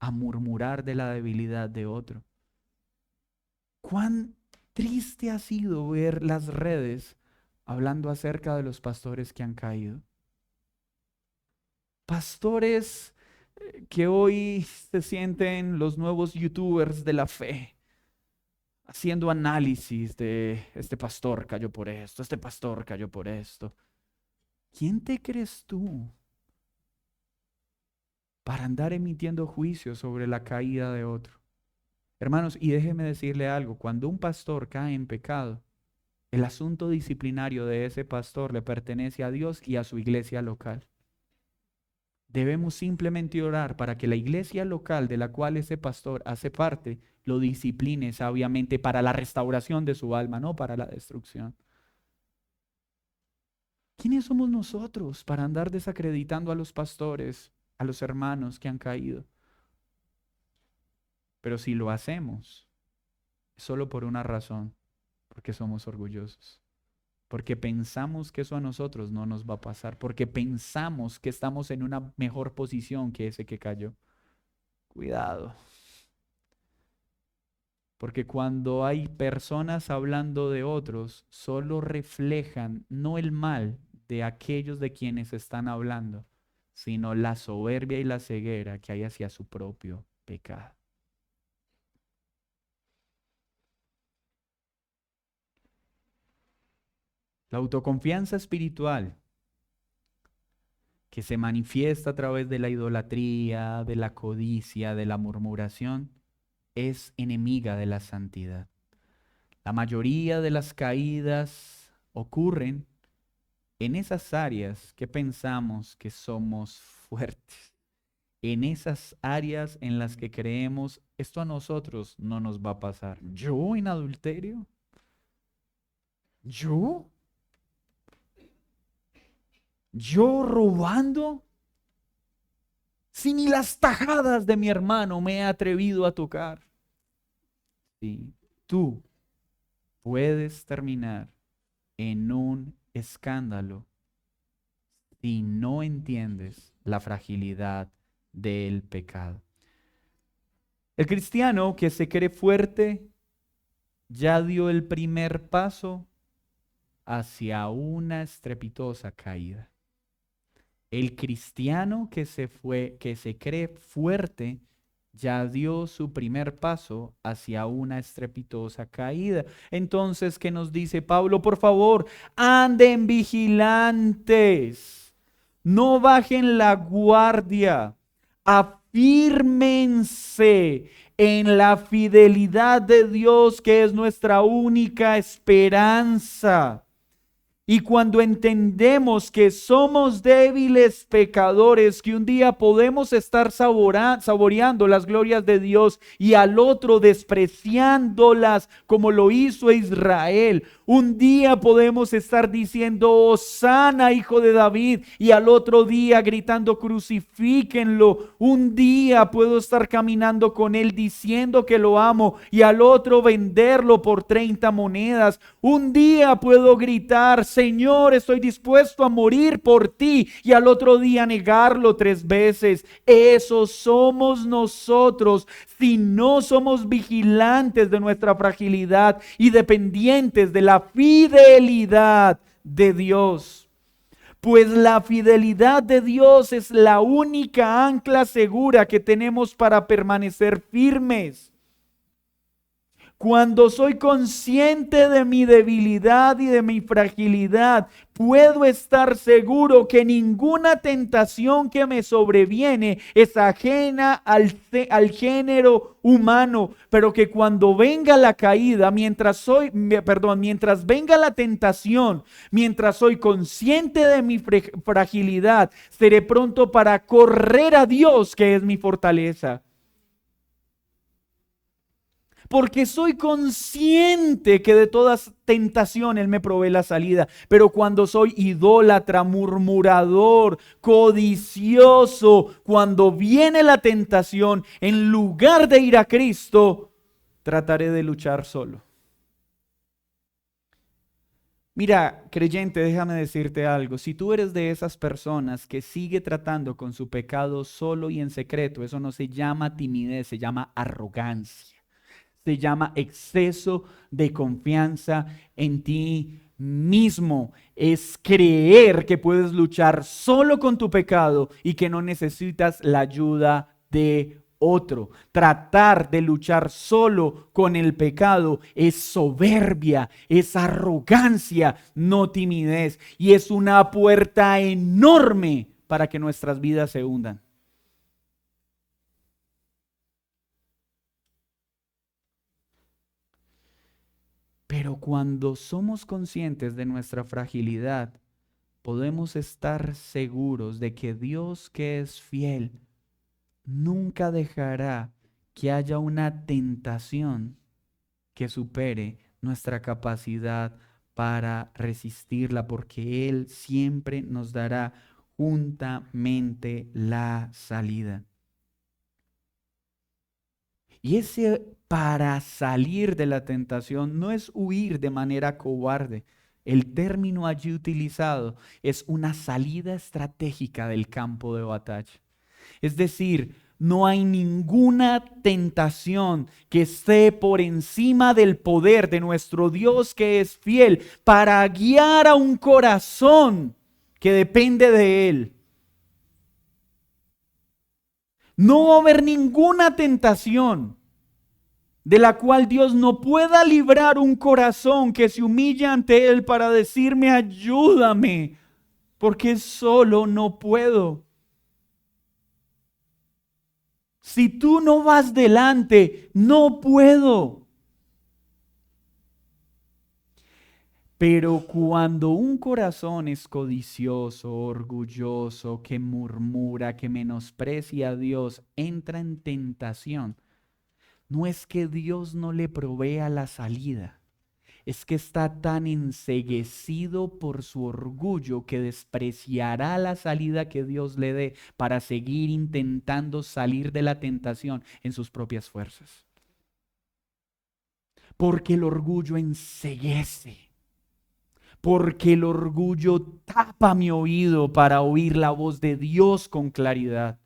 A: a murmurar de la debilidad de otro? ¿Cuán triste ha sido ver las redes hablando acerca de los pastores que han caído? Pastores que hoy se sienten los nuevos youtubers de la fe, haciendo análisis de: este pastor cayó por esto, este pastor cayó por esto. ¿Quién te crees tú para andar emitiendo juicios sobre la caída de otro? Hermanos, y déjeme decirle algo: cuando un pastor cae en pecado, el asunto disciplinario de ese pastor le pertenece a Dios y a su iglesia local. Debemos simplemente orar para que la iglesia local de la cual ese pastor hace parte lo discipline sabiamente para la restauración de su alma, no para la destrucción. ¿Quiénes somos nosotros para andar desacreditando a los pastores, a los hermanos que han caído? Pero si lo hacemos, es solo por una razón, porque somos orgullosos. Porque pensamos que eso a nosotros no nos va a pasar, porque pensamos que estamos en una mejor posición que ese que cayó. Cuidado, porque cuando hay personas hablando de otros, solo reflejan no el mal de aquellos de quienes están hablando, sino la soberbia y la ceguera que hay hacia su propio pecado. La autoconfianza espiritual que se manifiesta a través de la idolatría, de la codicia, de la murmuración, es enemiga de la santidad. La mayoría de las caídas ocurren en esas áreas que pensamos que somos fuertes, en esas áreas en las que creemos, esto a nosotros no nos va a pasar. ¿Yo en adulterio? ¿Yo? ¿Yo robando? Si ni las tajadas de mi hermano me he atrevido a tocar. Sí, tú puedes terminar en un escándalo si no entiendes la fragilidad del pecado. El cristiano que se cree fuerte ya dio el primer paso hacia una estrepitosa caída. El cristiano que se cree fuerte ya dio su primer paso hacia una estrepitosa caída. Entonces, ¿qué nos dice Pablo? Por favor, anden vigilantes, no bajen la guardia, afírmense en la fidelidad de Dios, que es nuestra única esperanza. Y cuando entendemos que somos débiles pecadores, que un día podemos estar saboreando las glorias de Dios y al otro despreciándolas como lo hizo Israel, un día podemos estar diciendo, Hosana, hijo de David, y al otro día gritando, crucifíquenlo. Un día puedo estar caminando con él diciendo que lo amo y al otro venderlo por 30 monedas. Un día puedo gritar, Señor, estoy dispuesto a morir por ti, y al otro día negarlo 3 veces. Eso somos nosotros si no somos vigilantes de nuestra fragilidad y dependientes de la fidelidad de Dios. Pues la fidelidad de Dios es la única ancla segura que tenemos para permanecer firmes. Cuando soy consciente de mi debilidad y de mi fragilidad, puedo estar seguro que ninguna tentación que me sobreviene es ajena al género humano, pero que cuando venga la caída, mientras venga la tentación, mientras soy consciente de mi fragilidad, seré pronto para correr a Dios, que es mi fortaleza. Porque soy consciente que de todas tentaciones Él me provee la salida. Pero cuando soy idólatra, murmurador, codicioso, cuando viene la tentación, en lugar de ir a Cristo, trataré de luchar solo. Mira, creyente, déjame decirte algo. Si tú eres de esas personas que sigue tratando con su pecado solo y en secreto, eso no se llama timidez, se llama arrogancia. Se llama exceso de confianza en ti mismo. Es creer que puedes luchar solo con tu pecado y que no necesitas la ayuda de otro. Tratar de luchar solo con el pecado es soberbia, es arrogancia, no timidez. Y es una puerta enorme para que nuestras vidas se hundan. Pero cuando somos conscientes de nuestra fragilidad, podemos estar seguros de que Dios, que es fiel, nunca dejará que haya una tentación que supere nuestra capacidad para resistirla, porque Él siempre nos dará juntamente la salida. Y ese para salir de la tentación no es huir de manera cobarde. El término allí utilizado es una salida estratégica del campo de batalla. Es decir, no hay ninguna tentación que esté por encima del poder de nuestro Dios que es fiel para guiar a un corazón que depende de Él. No va a haber ninguna tentación de la cual Dios no pueda librar un corazón que se humilla ante Él para decirme, ayúdame, porque solo no puedo. Si tú no vas delante, no puedo. Pero cuando un corazón es codicioso, orgulloso, que murmura, que menosprecia a Dios, entra en tentación, no es que Dios no le provea la salida, es que está tan enceguecido por su orgullo que despreciará la salida que Dios le dé para seguir intentando salir de la tentación en sus propias fuerzas. Porque el orgullo enceguece. Porque el orgullo tapa mi oído para oír la voz de Dios con claridad.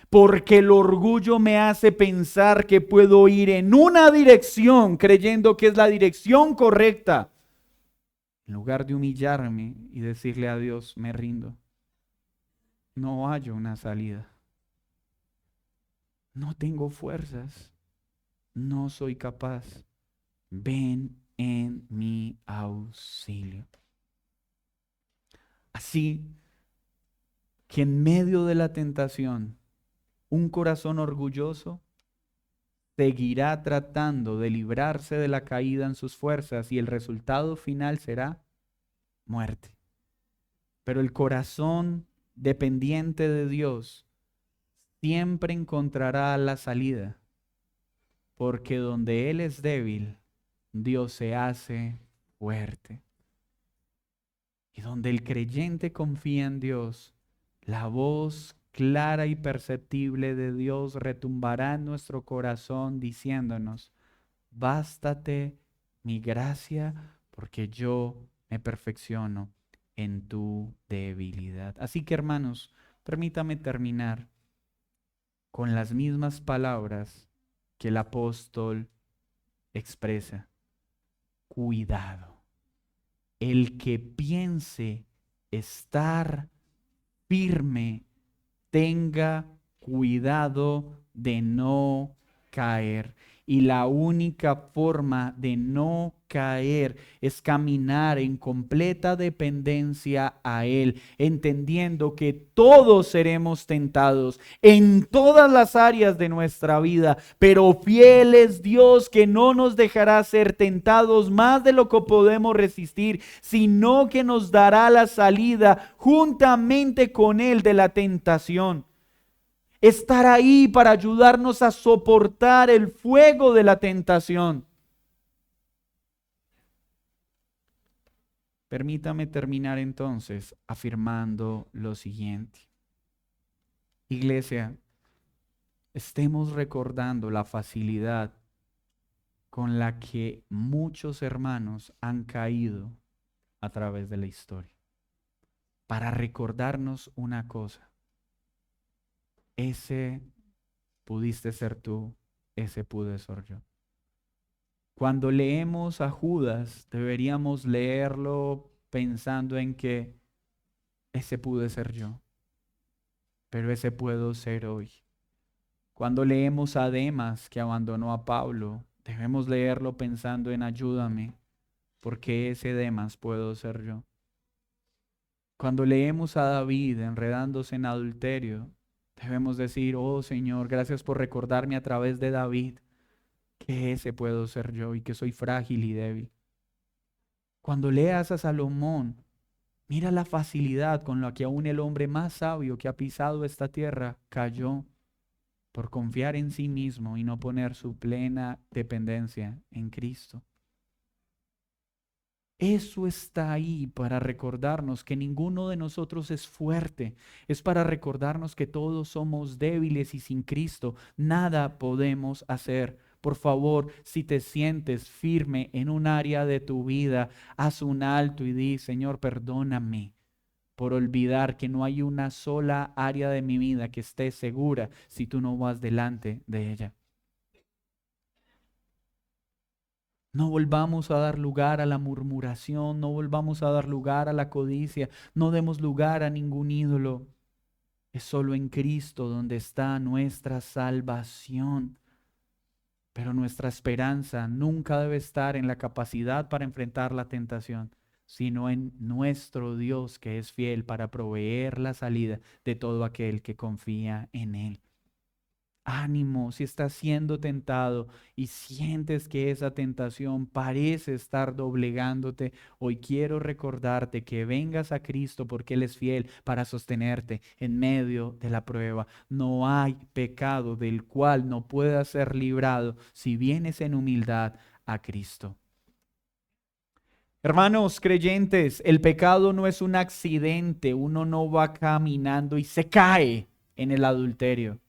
A: Porque el orgullo me hace pensar que puedo ir en una dirección creyendo que es la dirección correcta, en lugar de humillarme y decirle a Dios, me rindo. No hallo una salida. No tengo fuerzas. No soy capaz. Ven en mi auxilio. Así que en medio de la tentación, un corazón orgulloso seguirá tratando de librarse de la caída en sus fuerzas y el resultado final será muerte. Pero el corazón dependiente de Dios siempre encontrará la salida, porque donde Él es débil, Dios se hace fuerte. Y donde el creyente confía en Dios, la voz clara y perceptible de Dios retumbará en nuestro corazón diciéndonos, bástate mi gracia, porque yo me perfecciono en tu debilidad. Así que, hermanos, permítame terminar con las mismas palabras que el apóstol expresa. Cuidado. El que piense estar firme, tenga cuidado de no caer. Y la única forma de no caer es caminar en completa dependencia a Él, entendiendo que todos seremos tentados en todas las áreas de nuestra vida, pero fiel es Dios que no nos dejará ser tentados más de lo que podemos resistir, sino que nos dará la salida juntamente con Él de la tentación. Estar ahí para ayudarnos a soportar el fuego de la tentación. Permítame terminar entonces afirmando lo siguiente. Iglesia, estemos recordando la facilidad con la que muchos hermanos han caído a través de la historia. Para recordarnos una cosa. Ese pudiste ser tú, ese pude ser yo. Cuando leemos a Judas, deberíamos leerlo pensando en que ese pude ser yo, pero ese puedo ser hoy. Cuando leemos a Demas, que abandonó a Pablo, debemos leerlo pensando en ayúdame, porque ese Demas puedo ser yo. Cuando leemos a David enredándose en adulterio, debemos decir, oh Señor, gracias por recordarme a través de David que ese puedo ser yo y que soy frágil y débil. Cuando leas a Salomón, mira la facilidad con la que aún el hombre más sabio que ha pisado esta tierra cayó por confiar en sí mismo y no poner su plena dependencia en Cristo. Eso está ahí para recordarnos que ninguno de nosotros es fuerte. Es para recordarnos que todos somos débiles y sin Cristo nada podemos hacer. Por favor, si te sientes firme en un área de tu vida, haz un alto y di, Señor, perdóname por olvidar que no hay una sola área de mi vida que esté segura si tú no vas delante de ella. No volvamos a dar lugar a la murmuración, no volvamos a dar lugar a la codicia, no demos lugar a ningún ídolo. Es solo en Cristo donde está nuestra salvación. Pero nuestra esperanza nunca debe estar en la capacidad para enfrentar la tentación, sino en nuestro Dios que es fiel para proveer la salida de todo aquel que confía en Él. Ánimo, si estás siendo tentado y sientes que esa tentación parece estar doblegándote, hoy quiero recordarte que vengas a Cristo porque Él es fiel para sostenerte en medio de la prueba. No hay pecado del cual no pueda ser librado si vienes en humildad a Cristo. Hermanos creyentes, el pecado no es un accidente, uno no va caminando y se cae en el adulterio.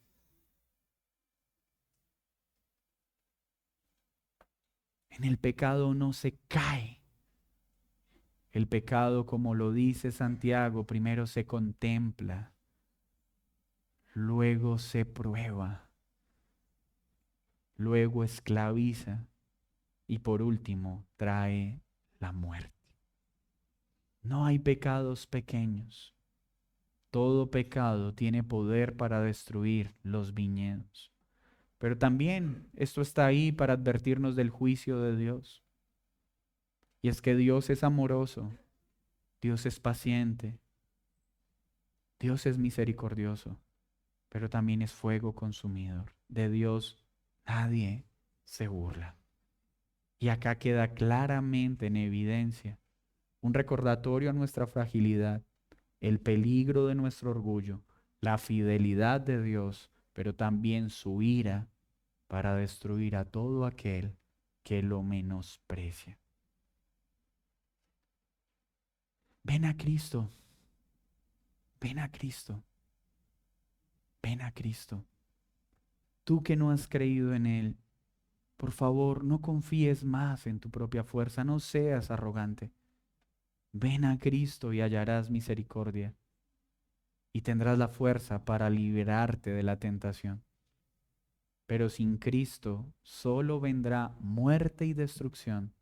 A: En el pecado no se cae. El pecado, como lo dice Santiago, primero se contempla, luego se prueba, luego esclaviza y por último trae la muerte. No hay pecados pequeños. Todo pecado tiene poder para destruir los viñedos. Pero también esto está ahí para advertirnos del juicio de Dios. Y es que Dios es amoroso, Dios es paciente, Dios es misericordioso, pero también es fuego consumidor. De Dios nadie se burla. Y acá queda claramente en evidencia un recordatorio a nuestra fragilidad, el peligro de nuestro orgullo, la fidelidad de Dios, pero también su ira para destruir a todo aquel que lo menosprecia. Ven a Cristo, ven a Cristo, ven a Cristo. Tú que no has creído en Él, por favor, no confíes más en tu propia fuerza, no seas arrogante. Ven a Cristo y hallarás misericordia y tendrás la fuerza para liberarte de la tentación. Pero sin Cristo solo vendrá muerte y destrucción,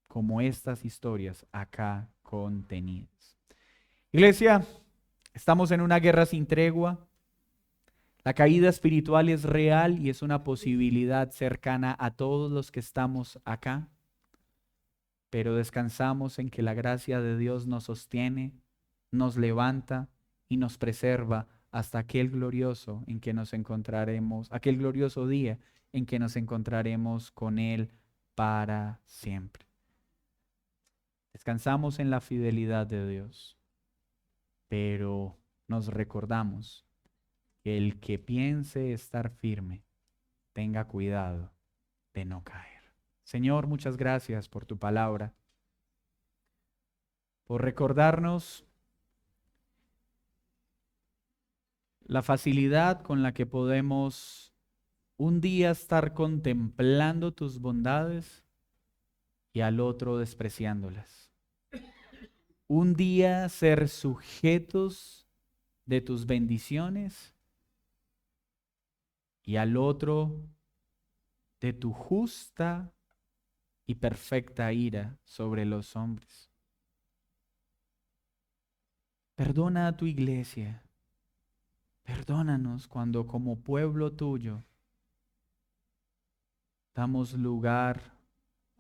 A: como estas historias acá contenidas. Iglesia, estamos en una guerra sin tregua. La caída espiritual es real y es una posibilidad cercana a todos los que estamos acá, pero descansamos en que la gracia de Dios nos sostiene, nos levanta y nos preserva hasta aquel glorioso en que nos encontraremos, aquel glorioso día en que nos encontraremos con Él para siempre. Descansamos en la fidelidad de Dios, pero nos recordamos que el que piense estar firme, tenga cuidado de no caer. Señor, muchas gracias por tu palabra, por recordarnos la facilidad con la que podemos un día estar contemplando tus bondades y al otro despreciándolas. Un día ser sujetos de tus bendiciones y al otro de tu justa y perfecta ira sobre los hombres. Perdona a tu iglesia. Perdónanos cuando como pueblo tuyo damos lugar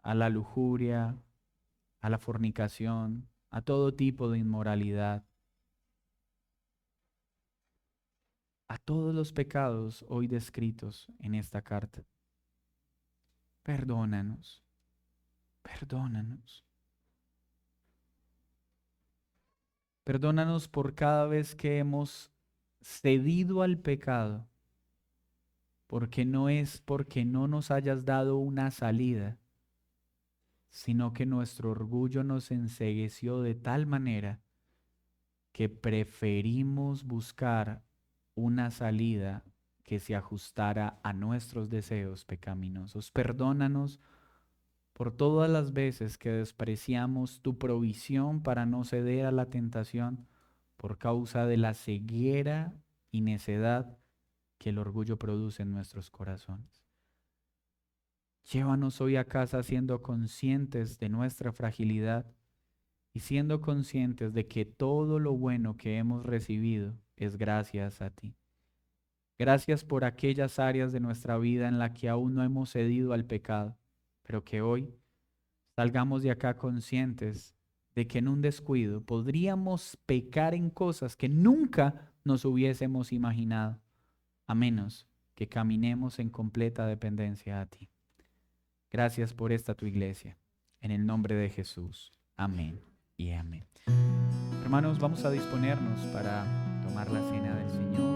A: a la lujuria, a la fornicación, a todo tipo de inmoralidad, a todos los pecados hoy descritos en esta carta. Perdónanos, perdónanos. Perdónanos por cada vez que hemos cedido al pecado, porque no es porque no nos hayas dado una salida, sino que nuestro orgullo nos encegueció de tal manera que preferimos buscar una salida que se ajustara a nuestros deseos pecaminosos. Perdónanos por todas las veces que despreciamos tu provisión para no ceder a la tentación por causa de la ceguera y necedad que el orgullo produce en nuestros corazones. Llévanos hoy a casa siendo conscientes de nuestra fragilidad y siendo conscientes de que todo lo bueno que hemos recibido es gracias a ti. Gracias por aquellas áreas de nuestra vida en las que aún no hemos cedido al pecado, pero que hoy salgamos de acá conscientes de que en un descuido podríamos pecar en cosas que nunca nos hubiésemos imaginado, a menos que caminemos en completa dependencia a ti. Gracias por esta tu iglesia. En el nombre de Jesús. Amén y amén. Hermanos, vamos a disponernos para tomar la cena del Señor.